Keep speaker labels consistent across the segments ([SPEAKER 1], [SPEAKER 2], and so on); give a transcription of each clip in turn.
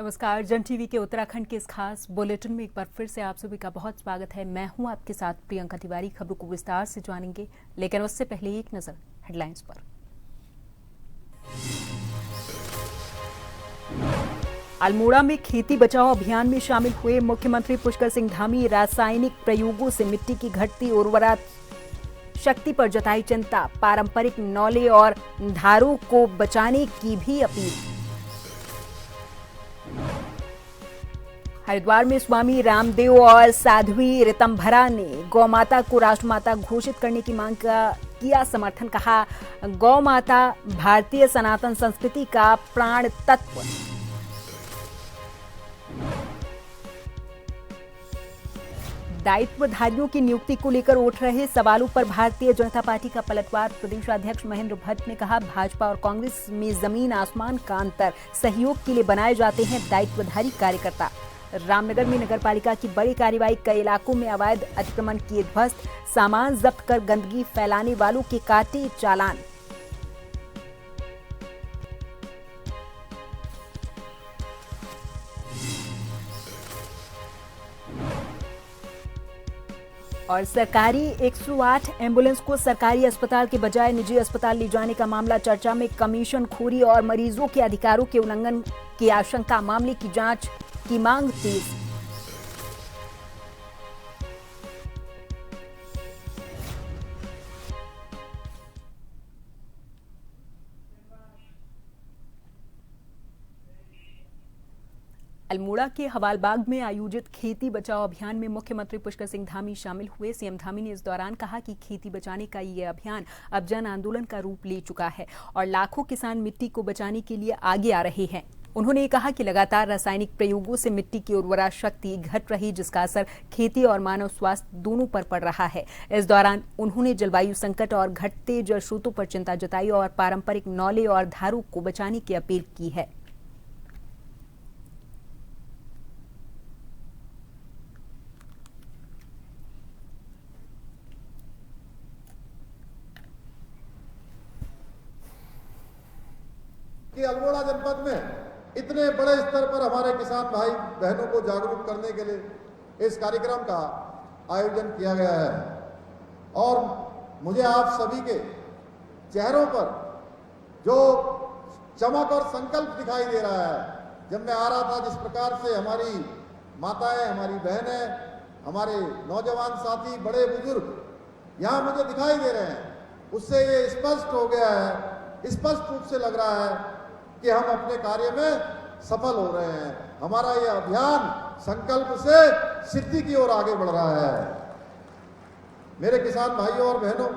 [SPEAKER 1] नमस्कार। जन टीवी के उत्तराखंड के इस खास बुलेटिन में एक बार फिर से आप सभी का बहुत स्वागत है। मैं हूं आपके साथ प्रियंका तिवारी। खबरों को विस्तार से जानेंगे, लेकिन उससे पहले एक नजर हेडलाइंस पर। अल्मोड़ा में खेती बचाओ अभियान में शामिल हुए मुख्यमंत्री पुष्कर सिंह धामी। रासायनिक प्रयोगों से मिट्टी की घटती उर्वरा शक्ति पर जताई चिंता। पारंपरिक नौले और धारों को बचाने की भी अपील। हरिद्वार में स्वामी रामदेव और साध्वी ऋतंभरा ने गौ माता को राष्ट्रमाता घोषित करने की मांग का किया समर्थन। कहा, गौ माता भारतीय सनातन संस्कृति का प्राण तत्व। दायित्वधारियों की नियुक्ति को लेकर उठ रहे सवालों पर भारतीय जनता पार्टी का पलटवार। प्रदेशाध्यक्ष महेंद्र भट्ट ने कहा, भाजपा और कांग्रेस में जमीन आसमान का अंतर। सहयोग के लिए बनाए जाते हैं दायित्वधारी कार्यकर्ता। रामनगर में नगरपालिका की बड़ी कार्रवाई। कई इलाकों में अवैध अतिक्रमण किए ध्वस्त। सामान जब्त कर गंदगी फैलाने वालों के काटे चालान। और सरकारी 108 एम्बुलेंस को सरकारी अस्पताल के बजाय निजी अस्पताल ले जाने का मामला चर्चा में। कमीशन खोरी और मरीजों के अधिकारों के उल्लंघन की आशंका। मामले की जांच की मांग तेज। अल्मोड़ा के हवालबाग में आयोजित खेती बचाओ अभियान में मुख्यमंत्री पुष्कर सिंह धामी शामिल हुए। सीएम धामी ने इस दौरान कहा कि खेती बचाने का ये अभियान अब जन आंदोलन का रूप ले चुका है और लाखों किसान मिट्टी को बचाने के लिए आगे आ रहे हैं। उन्होंने कहा कि लगातार रासायनिक प्रयोगों से मिट्टी की उर्वरा शक्ति घट रही, जिसका असर खेती और मानव स्वास्थ्य दोनों पर पड़ रहा है। इस दौरान उन्होंने जलवायु संकट और घटते जल स्रोतों पर चिंता जताई और पारंपरिक नौले और धारों को बचाने की अपील की है।
[SPEAKER 2] कि अल्मोड़ा जनपद में इतने बड़े स्तर पर हमारे किसान भाई बहनों को जागरूक करने के लिए इस कार्यक्रम का आयोजन किया गया है और मुझे आप सभी के चेहरों पर जो चमक और संकल्प दिखाई दे रहा है। जब मैं आ रहा था, जिस प्रकार से हमारी माताएं, हमारी बहनें, हमारे नौजवान साथी, बड़े बुजुर्ग यहाँ मुझे दिखाई दे रहे हैं, उससे ये स्पष्ट हो गया है, स्पष्ट रूप से लग रहा है कि हम अपने कार्य में सफल हो रहे हैं। हमारा ये अभियान संकल्प से सिद्धि की ओर आगे बढ़ रहा है। मेरे किसान भाइयों और बहनों,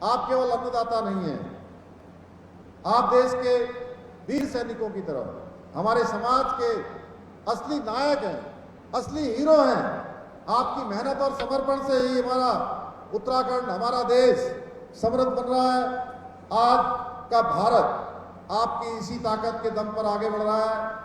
[SPEAKER 2] आप केवल अन्नदाता नहीं हैं, आप देश के वीर सैनिकों की तरह हमारे समाज के असली नायक हैं, असली हीरो हैं। आपकी मेहनत और समर्पण से ही हमारा उत्तराखंड, हमारा देश समृद्ध बन रहा है। आज का भारत आपकी इसी ताकत के दम पर आगे बढ़ रहा है।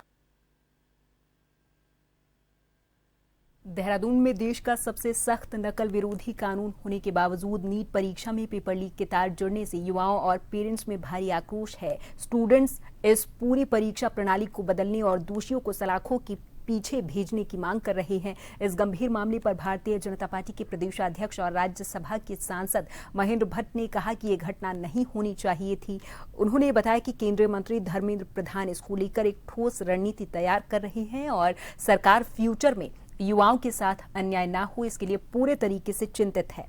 [SPEAKER 1] देहरादून में देश का सबसे सख्त नकल विरोधी कानून होने के बावजूद नीट परीक्षा में पेपर लीक के तार जुड़ने से युवाओं और पेरेंट्स में भारी आक्रोश है। स्टूडेंट्स इस पूरी परीक्षा प्रणाली को बदलने और दोषियों को सलाखों की पीछे भेजने की मांग कर रहे हैं। इस गंभीर मामले पर भारतीय जनता पार्टी के प्रदेशाध्यक्ष और राज्यसभा के सांसद महेंद्र भट्ट ने कहा कि ये घटना नहीं होनी चाहिए थी। उन्होंने बताया कि केंद्रीय मंत्री धर्मेंद्र प्रधान इसको लेकर एक ठोस रणनीति तैयार कर रहे हैं और सरकार फ्यूचर में युवाओं के साथ अन्याय ना हो, इसके लिए पूरे तरीके से चिंतित है।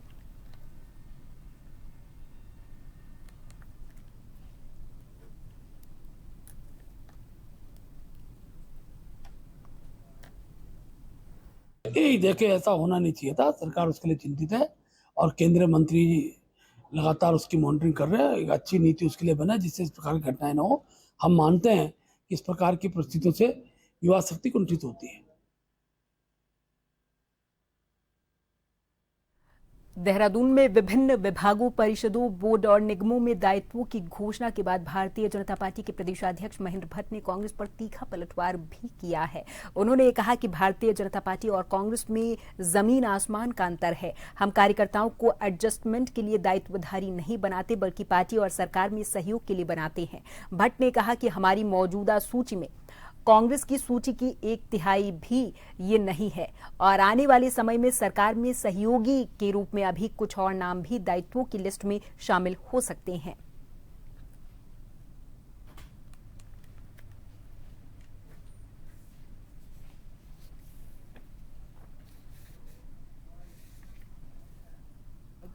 [SPEAKER 3] यही देखे, ऐसा होना नहीं चाहिए था। सरकार उसके लिए चिंतित है और केंद्रीय मंत्री लगातार उसकी मॉनिटरिंग कर रहे हैं। एक अच्छी नीति उसके लिए बना जिससे इस प्रकार की घटनाएं न हो। हम मानते हैं कि इस प्रकार की परिस्थितियों से युवा शक्ति कुंठित होती है।
[SPEAKER 1] देहरादून में विभिन्न विभागों, परिषदों, बोर्ड और निगमों में दायित्वों की घोषणा के बाद भारतीय जनता पार्टी के प्रदेशाध्यक्ष महेंद्र भट्ट ने कांग्रेस पर तीखा पलटवार भी किया है। उन्होंने कहा कि भारतीय जनता पार्टी और कांग्रेस में जमीन आसमान का अंतर है। हम कार्यकर्ताओं को एडजस्टमेंट के लिए दायित्वधारी नहीं बनाते, बल्कि पार्टी और सरकार में सहयोग के लिए बनाते हैं। भट्ट ने कहा कि हमारी मौजूदा सूची में कांग्रेस की सूची की 1/3 भी ये नहीं है और आने वाले समय में सरकार में सहयोगी के रूप में अभी कुछ और नाम भी दायित्वों की लिस्ट में शामिल हो सकते हैं।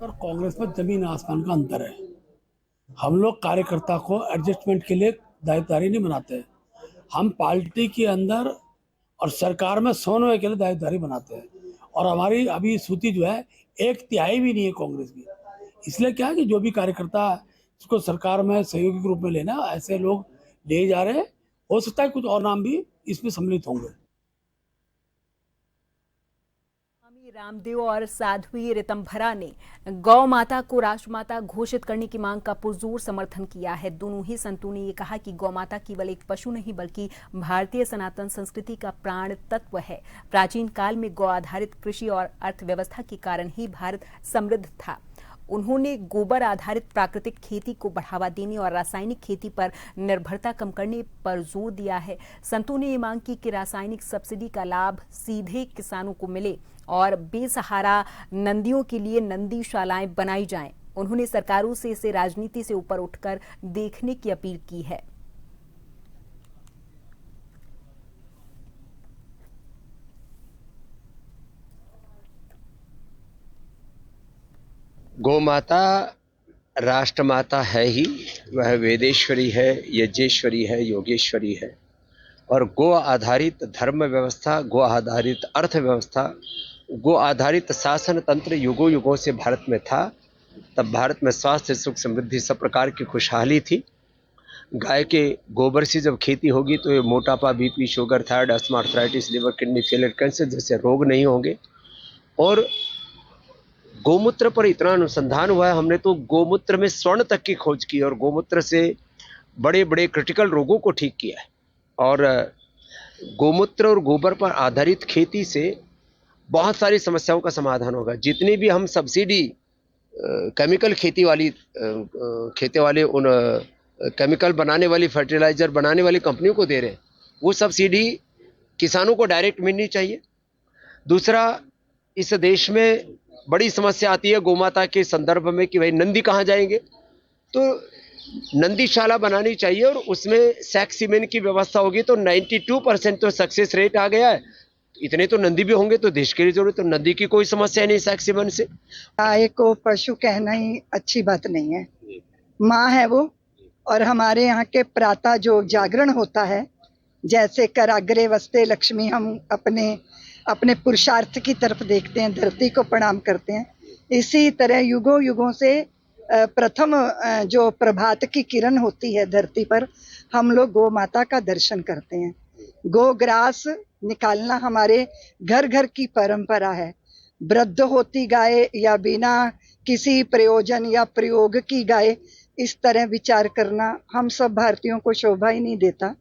[SPEAKER 3] पर कांग्रेस में जमीन आसमान का अंतर है। हम लोग कार्यकर्ता को एडजस्टमेंट के लिए दायित्वधारी नहीं बनाते, हम पार्टी के अंदर और सरकार में समन्वय के लिए दायित्वधारी बनाते हैं। और हमारी अभी सूची जो है 1/3 भी नहीं है कांग्रेस की। इसलिए क्या है कि जो भी कार्यकर्ता इसको सरकार में सहयोगी के रूप में लेना, ऐसे लोग ले जा रहे हैं। हो सकता है कुछ और नाम भी इसमें सम्मिलित होंगे।
[SPEAKER 1] रामदेव और साध्वी ऋतंभरा ने गौ माता को राष्ट्रमाता घोषित करने की मांग का पुरजोर समर्थन किया है। दोनों ही संतों ने ये कहा कि गौ माता केवल एक पशु नहीं बल्कि भारतीय सनातन संस्कृति का प्राण तत्व है। प्राचीन काल में गौ आधारित कृषि और अर्थव्यवस्था के कारण ही भारत समृद्ध था। उन्होंने गोबर आधारित प्राकृतिक खेती को बढ़ावा देने और रासायनिक खेती पर निर्भरता कम करने पर जोर दिया है। संतों ने ये मांग की कि रासायनिक सब्सिडी का लाभ सीधे किसानों को मिले और बेसहारा नंदियों के लिए नंदीशालाएं बनाई जाएं। उन्होंने सरकारों से इसे राजनीति से ऊपर उठकर देखने की अपील की है।
[SPEAKER 4] गौ माता राष्ट्रमाता है ही, वह वेदेश्वरी है, यज्ञेश्वरी है, योगेश्वरी है। और गो आधारित धर्म व्यवस्था, गो आधारित अर्थव्यवस्था, गो आधारित शासन तंत्र युगों युगों से भारत में था। तब भारत में स्वास्थ्य, सुख, समृद्धि सब प्रकार की खुशहाली थी। गाय के गोबर से जब खेती होगी तो ये मोटापा, BP, sugar, thyroid, asthma, arthritis, liver, kidney failure, cancer जैसे रोग नहीं होंगे। और गोमूत्र पर इतना अनुसंधान हुआ है, हमने तो गोमूत्र में स्वर्ण तक की खोज की और गोमूत्र से बड़े बड़े क्रिटिकल रोगों को ठीक किया है। और गोमूत्र और गोबर पर आधारित खेती से बहुत सारी समस्याओं का समाधान होगा। जितनी भी हम सब्सिडी केमिकल खेती वाले उन केमिकल बनाने वाली, फर्टिलाइजर बनाने वाली कंपनियों को दे रहे हैं, वो सब्सिडी किसानों को डायरेक्ट मिलनी चाहिए। दूसरा, इस देश में बड़ी समस्या आती है गोमाता के संदर्भ में कि भाई नंदी कहाँ जाएंगे, तो नंदीशाला बनानी चाहिए और उसमें सैक्स सीमेन की व्यवस्था होगी तो 92% तो सक्सेस रेट आ गया है। इतने तो नंदी भी होंगे तो देश के लिए जरूरत, तो नंदी की कोई समस्या नहीं सैक्स सीमेन से।
[SPEAKER 5] गाय को पशु कहना ही अच्छी बात नहीं है, माँ है वो। और हमारे यहाँ के प्रातः जो जागरण होता है, जैसे कराग्रे वस्ते लक्ष्मी, हम अपने पुरुषार्थ की तरफ देखते हैं, धरती को प्रणाम करते हैं। इसी तरह युगों युगों से प्रथम जो प्रभात की किरण होती है धरती पर, हम लोग गौ माता का दर्शन करते हैं। गो ग्रास निकालना हमारे घर घर की परंपरा है। वृद्ध होती गाय या बिना किसी प्रयोजन या प्रयोग की गाय, इस तरह विचार करना हम सब भारतीयों को शोभा ही नहीं देता।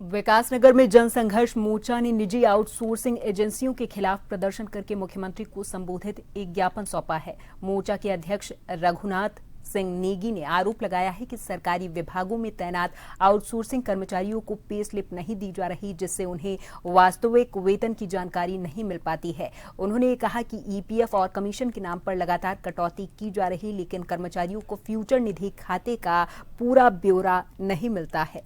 [SPEAKER 1] विकासनगर में जनसंघर्ष मोर्चा ने निजी आउटसोर्सिंग एजेंसियों के खिलाफ प्रदर्शन करके मुख्यमंत्री को संबोधित एक ज्ञापन सौंपा है। मोर्चा के अध्यक्ष रघुनाथ सिंह नेगी ने आरोप लगाया है कि सरकारी विभागों में तैनात आउटसोर्सिंग कर्मचारियों को पे स्लिप नहीं दी जा रही, जिससे उन्हें वास्तविक वेतन की जानकारी नहीं मिल पाती है। उन्होंने कहा कि ईपीएफ और कमीशन के नाम पर लगातार कटौती की जा रही, लेकिन कर्मचारियों को फ्यूचर निधि खाते का पूरा ब्यौरा नहीं मिलता है।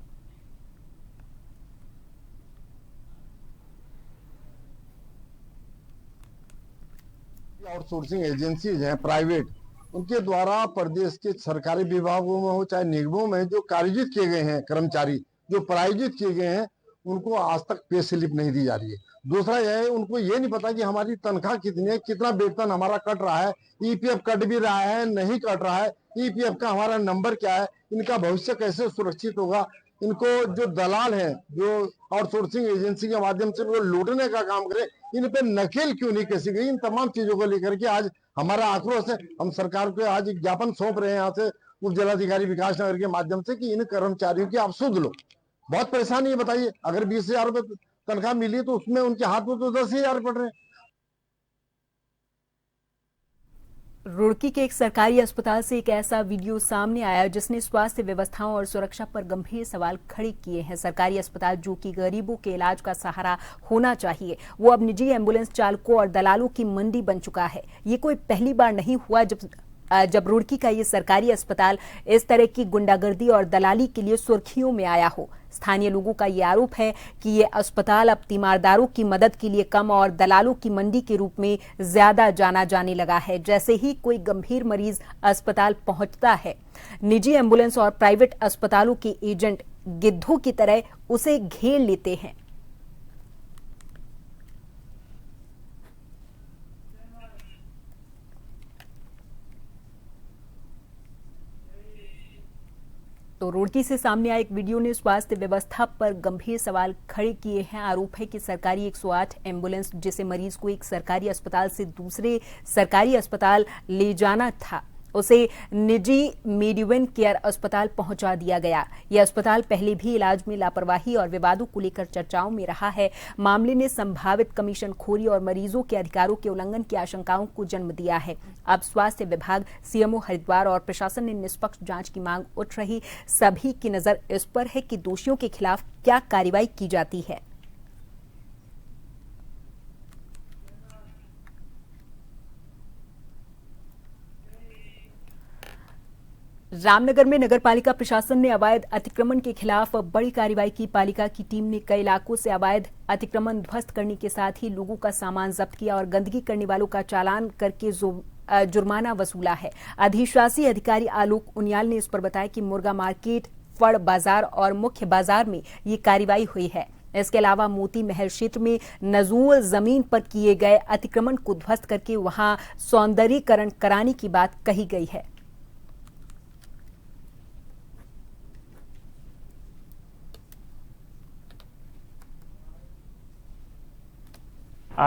[SPEAKER 2] आउटसोर्सिंग एजेंसीज हैं प्राइवेट, उनके द्वारा प्रदेश के सरकारी विभागों में हो चाहे निगमों में जो कार्यजित किए गए हैं कर्मचारी, जो प्रायोजित किए गए हैं, उनको आज तक पे स्लिप नहीं दी जा रही है। दूसरा यह है, उनको ये नहीं पता कि हमारी तनख्वाह कितनी है, कितना वेतन हमारा कट रहा है, ईपीएफ कट भी रहा है, नहीं कट रहा है, ईपीएफ का हमारा नंबर क्या है, इनका भविष्य कैसे सुरक्षित होगा। इनको जो दलाल हैं, जो आउटसोर्सिंग एजेंसी के माध्यम से वो लूटने का काम करे, इन पे नकेल क्यों नहीं कसी गई। इन तमाम चीजों को लेकर के आज हमारा आक्रोश है। हम सरकार को आज एक ज्ञापन सौंप रहे हैं यहाँ से उप जिलाधिकारी विकास नगर के माध्यम से कि इन कर्मचारियों की आप सुध लो। बहुत परेशानी है, बताइए, अगर 20,000 रुपए तनख्वाह मिली तो उसमें उनके हाथ में तो 10,000 पड़ रहे हैं।
[SPEAKER 1] रुड़की के एक सरकारी अस्पताल से एक ऐसा वीडियो सामने आया जिसने स्वास्थ्य व्यवस्थाओं और सुरक्षा पर गंभीर सवाल खड़े किए हैं। सरकारी अस्पताल जो कि गरीबों के इलाज का सहारा होना चाहिए, वो अब निजी एम्बुलेंस चालकों और दलालों की मंडी बन चुका है। ये कोई पहली बार नहीं हुआ जब रुड़की का ये सरकारी अस्पताल इस तरह की गुंडागर्दी और दलाली के लिए सुर्खियों में आया हो। स्थानीय लोगों का ये आरोप है कि ये अस्पताल अब तीमारदारों की मदद के लिए कम और दलालों की मंडी के रूप में ज्यादा जाना जाने लगा है। जैसे ही कोई गंभीर मरीज अस्पताल पहुंचता है, निजी एम्बुलेंस और प्राइवेट अस्पतालों के एजेंट गिद्धों की तरह उसे घेर लेते हैं। तो रुड़की से सामने आए एक वीडियो ने स्वास्थ्य व्यवस्था पर गंभीर सवाल खड़े किए हैं। आरोप है कि सरकारी 108 एम्बुलेंस, जिसे मरीज को एक सरकारी अस्पताल से दूसरे सरकारी अस्पताल ले जाना था, उसे निजी मेडिवेन केयर अस्पताल पहुंचा दिया गया। यह अस्पताल पहले भी इलाज में लापरवाही और विवादों को लेकर चर्चाओं में रहा है। मामले ने संभावित कमीशनखोरी और मरीजों के अधिकारों के उल्लंघन की आशंकाओं को जन्म दिया है। अब स्वास्थ्य विभाग, सीएमओ हरिद्वार और प्रशासन ने निष्पक्ष जांच की मांग उठ रही। सभी की नजर इस पर है कि दोषियों के खिलाफ क्या कार्रवाई की जाती है। रामनगर में नगरपालिका प्रशासन ने अवैध अतिक्रमण के खिलाफ बड़ी कार्रवाई की। पालिका की टीम ने कई इलाकों से अवैध अतिक्रमण ध्वस्त करने के साथ ही लोगों का सामान जब्त किया और गंदगी करने वालों का चालान करके जुर्माना वसूला है। अधिशासी अधिकारी आलोक उनियाल ने इस पर बताया कि मुर्गा मार्केट, फड़ बाजार और मुख्य बाजार में ये कार्रवाई हुई है। इसके अलावा मोती महल क्षेत्र में नजूल जमीन पर किए गए अतिक्रमण को ध्वस्त करके वहां सौंदर्यीकरण कराने की बात कही गई है।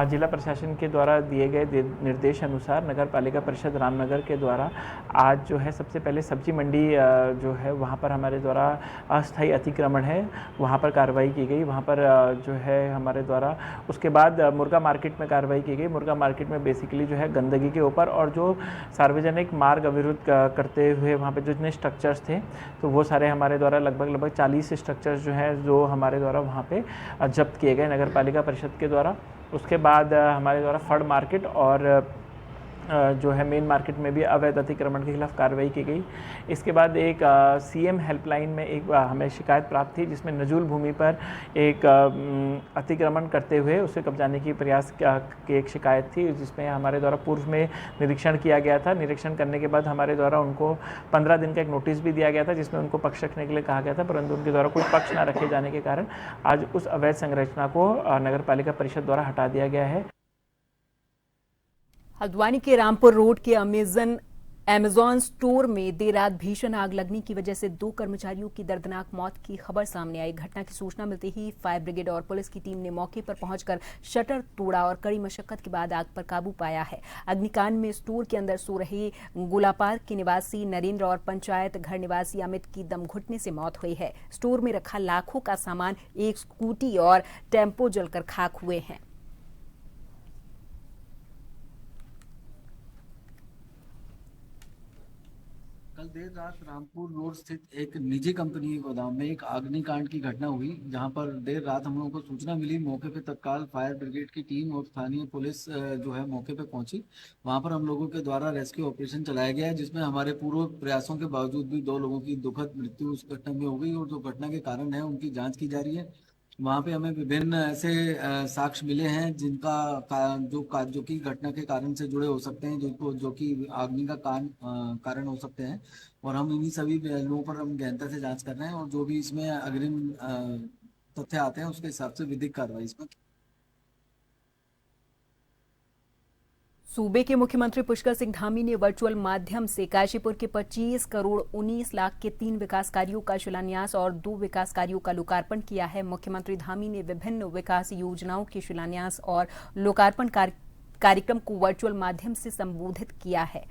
[SPEAKER 6] जिला प्रशासन के द्वारा दिए गए निर्देश अनुसार नगर पालिका परिषद रामनगर के द्वारा आज जो है सबसे पहले सब्जी मंडी जो है वहाँ पर हमारे द्वारा अस्थायी अतिक्रमण है, वहाँ पर कार्रवाई की गई। वहाँ पर जो है हमारे द्वारा उसके बाद मुर्गा मार्केट में कार्रवाई की गई। मुर्गा मार्केट में बेसिकली जो है गंदगी के ऊपर और जो सार्वजनिक मार्ग अवरुद्ध करते हुए वहाँ पर जितने स्ट्रक्चर्स थे, तो वो सारे हमारे द्वारा लगभग 40 स्ट्रक्चर्स जो हैं जो हमारे द्वारा वहाँ पे जब्त किए गए नगर पालिका परिषद के द्वारा। उसके बाद हमारे द्वारा फड़ मार्केट और जो है मेन मार्केट में भी अवैध अतिक्रमण के खिलाफ कार्रवाई की गई। इसके बाद एक सीएम हेल्पलाइन में एक हमें शिकायत प्राप्त थी जिसमें नजूल भूमि पर एक अतिक्रमण करते हुए उसे कब्जाने की प्रयास की एक शिकायत थी, जिसमें हमारे द्वारा पूर्व में निरीक्षण किया गया था। निरीक्षण करने के बाद हमारे द्वारा उनको 15 दिन का एक नोटिस भी दिया गया था जिसमें उनको पक्ष रखने के लिए कहा गया था, परंतु उनके द्वारा कोई पक्ष न रखे जाने के कारण आज उस अवैध संरचना को नगर पालिका परिषद द्वारा हटा दिया गया है।
[SPEAKER 1] हल्द्वानी के रामपुर रोड के अमेजॉन स्टोर में देर रात भीषण आग लगने की वजह से 2 कर्मचारियों की दर्दनाक मौत की खबर सामने आई। घटना की सूचना मिलते ही फायर ब्रिगेड और पुलिस की टीम ने मौके पर पहुंचकर शटर तोड़ा और कड़ी मशक्कत के बाद आग पर काबू पाया है। अग्निकांड में स्टोर के अंदर सो रहे गोलापार के निवासी नरेंद्र और पंचायत घर निवासी अमित की दम घुटने से मौत हुई है। स्टोर में रखा लाखों का सामान, एक स्कूटी और टेम्पो जलकर खाक हुए हैं।
[SPEAKER 7] कल देर रात रामपुर रोड स्थित एक निजी कंपनी के गोदाम में एक अग्निकांड की घटना हुई, जहां पर देर रात हम लोगों को सूचना मिली। मौके पे तत्काल फायर ब्रिगेड की टीम और स्थानीय पुलिस जो है मौके पे पहुंची। वहां पर हम लोगों के द्वारा रेस्क्यू ऑपरेशन चलाया गया है, जिसमें हमारे पूर्व प्रयासों के बावजूद भी 2 लोगों की दुखद मृत्यु उस घटना में हो गई और जो घटना के कारण है उनकी जाँच की जा रही है। वहाँ पे हमें विभिन्न ऐसे साक्ष्य मिले हैं जिनका जो कि घटना के कारण से जुड़े हो सकते हैं, जो कि आगनी का कारण हो सकते हैं, और हम इन्हीं सभी पहलुओं पर हम गहनता से जांच कर रहे हैं और जो भी इसमें अग्रिम तथ्य आते हैं उसके हिसाब से विधिक कार्रवाई इसमें।
[SPEAKER 1] सूबे के मुख्यमंत्री पुष्कर सिंह धामी ने वर्चुअल माध्यम से काशीपुर के 25 करोड़ 19 लाख के 3 विकास कार्यों का शिलान्यास और 2 विकास कार्यों का लोकार्पण किया है। मुख्यमंत्री धामी ने विभिन्न विकास योजनाओं के शिलान्यास और लोकार्पण कार्यक्रम को वर्चुअल माध्यम से संबोधित किया है।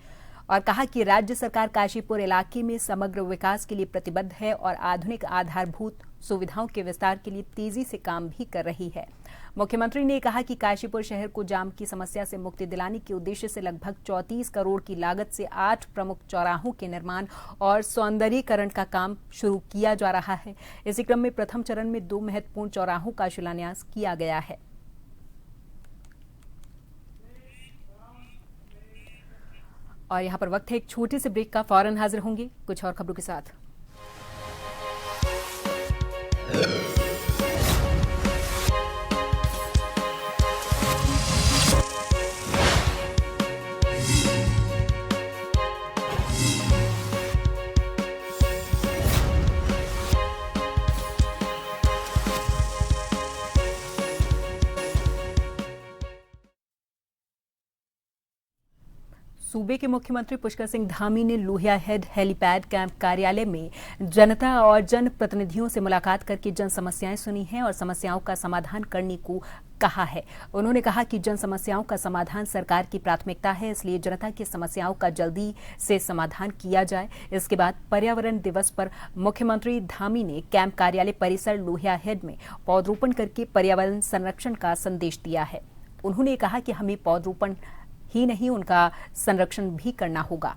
[SPEAKER 1] और कहा कि राज्य सरकार काशीपुर इलाके में समग्र विकास के लिए प्रतिबद्ध है और आधुनिक आधारभूत सुविधाओं के विस्तार के लिए तेजी से काम भी कर रही है। मुख्यमंत्री ने कहा कि काशीपुर शहर को जाम की समस्या से मुक्ति दिलाने के उद्देश्य से लगभग 34 करोड़ की लागत से 8 प्रमुख चौराहों के निर्माण और सौंदर्यीकरण का काम शुरू किया जा रहा है। इसी क्रम में प्रथम चरण में 2 महत्वपूर्ण चौराहों का शिलान्यास किया गया है। और यहाँ पर वक्त है एक छोटे से ब्रेक का। फौरन हाजिर होंगे कुछ और खबरों के साथ। सूबे के मुख्यमंत्री पुष्कर सिंह धामी ने लोहिया हेड हेलीपैड कैंप कार्यालय में जनता और जनप्रतिनिधियों से मुलाकात करके जन समस्याएं सुनी हैं और समस्याओं का समाधान करने को कहा है। उन्होंने कहा कि जन समस्याओं का समाधान सरकार की प्राथमिकता है, इसलिए जनता की समस्याओं का जल्दी से समाधान किया जाए। इसके बाद पर्यावरण दिवस पर मुख्यमंत्री धामी ने कैंप कार्यालय परिसर लोहिया हेड में पौधरोपण करके पर्यावरण संरक्षण का संदेश दिया है। उन्होंने कहा कि हमें पौधरोपण ही नहीं, उनका संरक्षण भी करना होगा।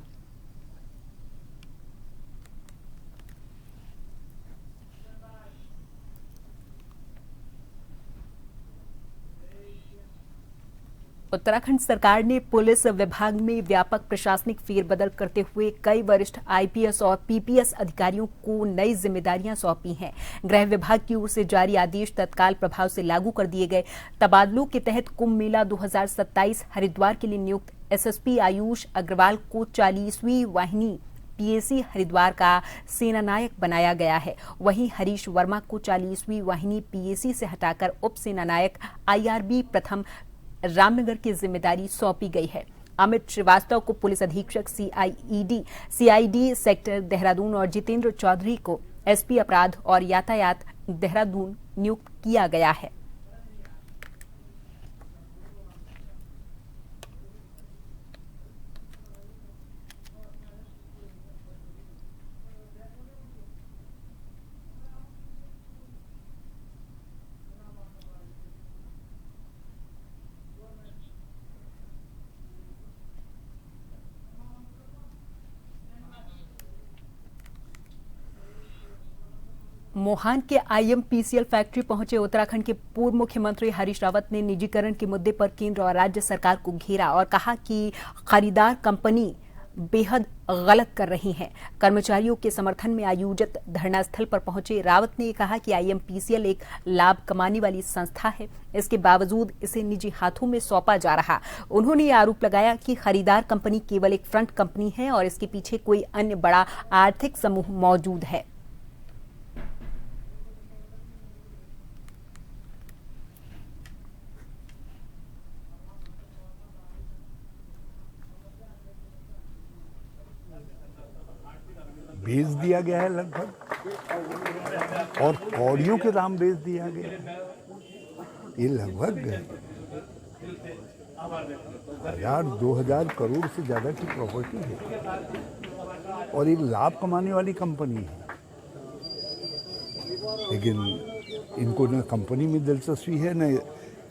[SPEAKER 1] उत्तराखंड सरकार ने पुलिस विभाग में व्यापक प्रशासनिक फेरबदल करते हुए कई वरिष्ठ आईपीएस और पीपीएस अधिकारियों को नई जिम्मेदारियां सौंपी हैं। गृह विभाग की ओर से जारी आदेश तत्काल प्रभाव से लागू कर दिए गए। तबादलों के तहत कुंभ मेला 2027 हरिद्वार के लिए नियुक्त एसएसपी आयुष अग्रवाल को 40वीं वाहिनी पीएसी हरिद्वार का सेनानायक बनाया गया है। वहीं हरीश वर्मा को 40वीं वाहिनी पीएसी से हटाकर उप सेनानायक आईआरबी प्रथम रामनगर की जिम्मेदारी सौंपी गई है। अमित श्रीवास्तव को पुलिस अधीक्षक सीआईडी सेक्टर देहरादून और जितेंद्र चौधरी को एसपी अपराध और यातायात देहरादून नियुक्त किया गया है। मोहान के आईएमपीसीएल फैक्ट्री पहुंचे उत्तराखंड के पूर्व मुख्यमंत्री हरीश रावत ने निजीकरण के मुद्दे पर केंद्र और राज्य सरकार को घेरा और कहा कि खरीदार कंपनी बेहद गलत कर रही है। कर्मचारियों के समर्थन में आयोजित धरना स्थल पर पहुंचे रावत ने कहा कि आईएमपीसीएल एक लाभ कमाने वाली संस्था है, इसके बावजूद इसे निजी हाथों में सौंपा जा रहा। उन्होंने ये आरोप लगाया कि खरीदार कंपनी केवल एक फ्रंट कंपनी है और इसके पीछे कोई अन्य बड़ा आर्थिक समूह मौजूद है।
[SPEAKER 8] बेच दिया गया है लगभग, और कौड़ियों के दाम बेच दिया गया है। ये लगभग 1000-2000 करोड़ से ज़्यादा की प्रॉपर्टी है और एक लाभ कमाने वाली कंपनी है। लेकिन इनको न कंपनी में दिलचस्पी है न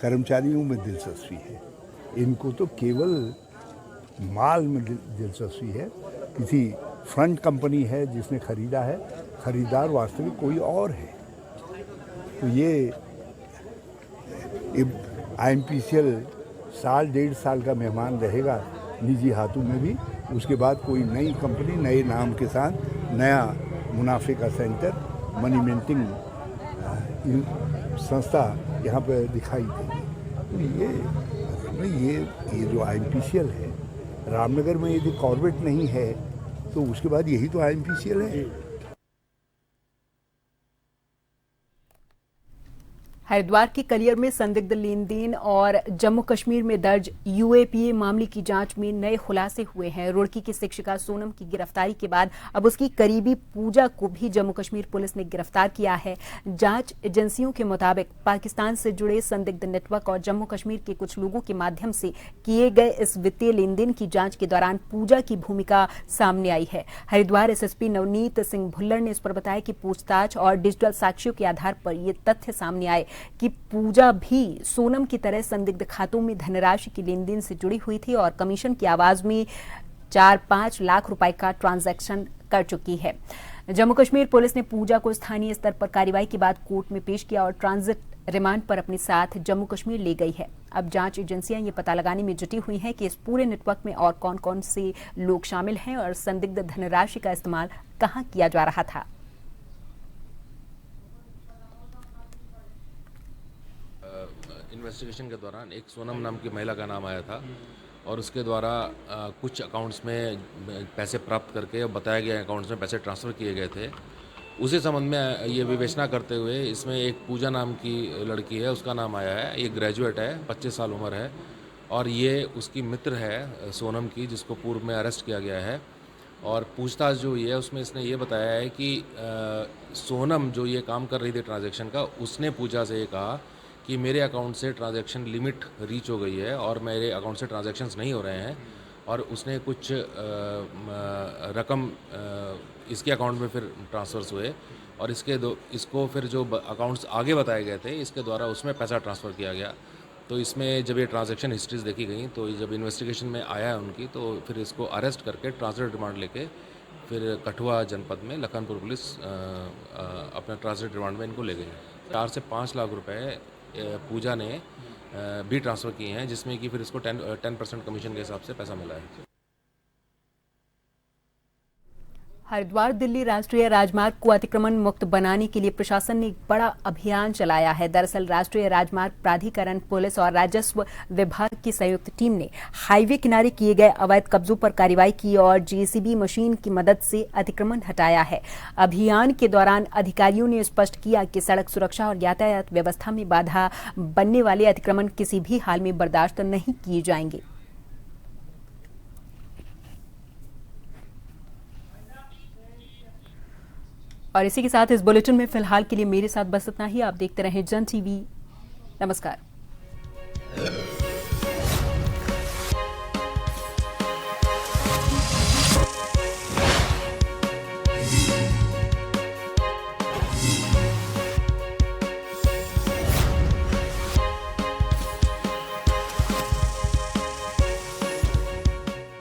[SPEAKER 8] कर्मचारियों में दिलचस्पी है। इनको तो केवल माल में दिलचस्पी है। किसी फ्रंट कंपनी है जिसने खरीदा है, खरीदार वास्तविक कोई और है। तो ये आईएमपीसीएल साल 1.5 साल का मेहमान रहेगा निजी हाथों में भी। उसके बाद कोई नई कंपनी नए नाम के साथ नया मुनाफे का सेंटर, मनी मेंटिंग संस्था यहाँ पर दिखाई देगी। तो ये जो आईएमपीसीएल है, रामनगर में यदि कॉर्बेट नहीं है तो उसके बाद यही तो आईएमपीसीएल है।
[SPEAKER 1] हरिद्वार के कलियर में संदिग्ध लेन देन और जम्मू कश्मीर में दर्ज यूएपीए मामले की जांच में नए खुलासे हुए हैं। रुड़की की शिक्षिका सोनम की गिरफ्तारी के बाद अब उसकी करीबी पूजा को भी जम्मू कश्मीर पुलिस ने गिरफ्तार किया है। जांच एजेंसियों के मुताबिक पाकिस्तान से जुड़े संदिग्ध नेटवर्क और जम्मू कश्मीर के कुछ लोगों के माध्यम से किए गए इस वित्तीय लेन देन की जांच के दौरान पूजा की भूमिका सामने आई है। हरिद्वार एसएसपी नवनीत सिंह भुल्लर ने इस पर बताया कि पूछताछ और डिजिटल साक्ष्यों के आधार पर ये तथ्य सामने आए कि पूजा भी सोनम की तरह संदिग्ध खातों में धनराशि की लेन देन से जुड़ी हुई थी और कमीशन की आवाज में 4-5 लाख रुपए का ट्रांजैक्शन कर चुकी है। जम्मू कश्मीर पुलिस ने पूजा को स्थानीय स्तर पर कार्रवाई के बाद कोर्ट में पेश किया और ट्रांजिट रिमांड पर अपने साथ जम्मू कश्मीर ले गई है। अब जांच एजेंसियां ये पता लगाने में जुटी हुई हैं कि इस पूरे नेटवर्क में और कौन कौन से लोग शामिल हैं और संदिग्ध धनराशि का इस्तेमाल कहां किया जा रहा था।
[SPEAKER 9] इन्वेस्टिगेशन के दौरान एक सोनम नाम की महिला का नाम आया था और उसके द्वारा कुछ अकाउंट्स में पैसे प्राप्त करके बताया गया अकाउंट्स में पैसे ट्रांसफ़र किए गए थे। उसी संबंध में ये विवेचना करते हुए इसमें एक पूजा नाम की लड़की है, उसका नाम आया है। ये ग्रेजुएट है, 25 साल उम्र है और ये उसकी मित्र है सोनम की, जिसको पूर्व में अरेस्ट किया गया है। और पूछताछ जो हुई है उसमें इसने ये बताया है कि सोनम जो ये काम कर रही थी ट्रांजैक्शन का, उसने पूजा से ये कहा कि मेरे अकाउंट से ट्रांजैक्शन लिमिट रीच हो गई है और मेरे अकाउंट से ट्रांजैक्शंस नहीं हो रहे हैं। और उसने कुछ रकम इसके अकाउंट में फिर ट्रांसफ़र्स हुए और इसको फिर जो अकाउंट्स आगे बताए गए थे इसके द्वारा उसमें पैसा ट्रांसफ़र किया गया। तो इसमें जब ये ट्रांजैक्शन हिस्ट्रीज देखी गई तो जब इन्वेस्टिगेशन में आया है उनकी, तो फिर इसको अरेस्ट करके ट्रांजिट रिमांड लेके फिर कठुआ जनपद में लखनपुर पुलिस अपना ट्रांजिट रिमांड में इनको ले गई। 4 से 5 लाख रुपए पूजा ने भी ट्रांसफ़र किए हैं, जिसमें कि फिर इसको 10% कमीशन के हिसाब से पैसा मिला है।
[SPEAKER 1] हरिद्वार दिल्ली राष्ट्रीय राजमार्ग को अतिक्रमण मुक्त बनाने के लिए प्रशासन ने एक बड़ा अभियान चलाया है। दरअसल राष्ट्रीय राजमार्ग प्राधिकरण, पुलिस और राजस्व विभाग की संयुक्त टीम ने हाईवे किनारे किए गए अवैध कब्जों पर कार्रवाई की और जेसीबी मशीन की मदद से अतिक्रमण हटाया है। अभियान के दौरान अधिकारियों ने स्पष्ट किया कि सड़क सुरक्षा और यातायात व्यवस्था में बाधा बनने वाले अतिक्रमण किसी भी हाल में बर्दाश्त नहीं किए जाएंगे। और इसी के साथ इस बुलेटिन में फिलहाल के लिए मेरे साथ बस इतना ही। आप देखते रहें जन टीवी। नमस्कार।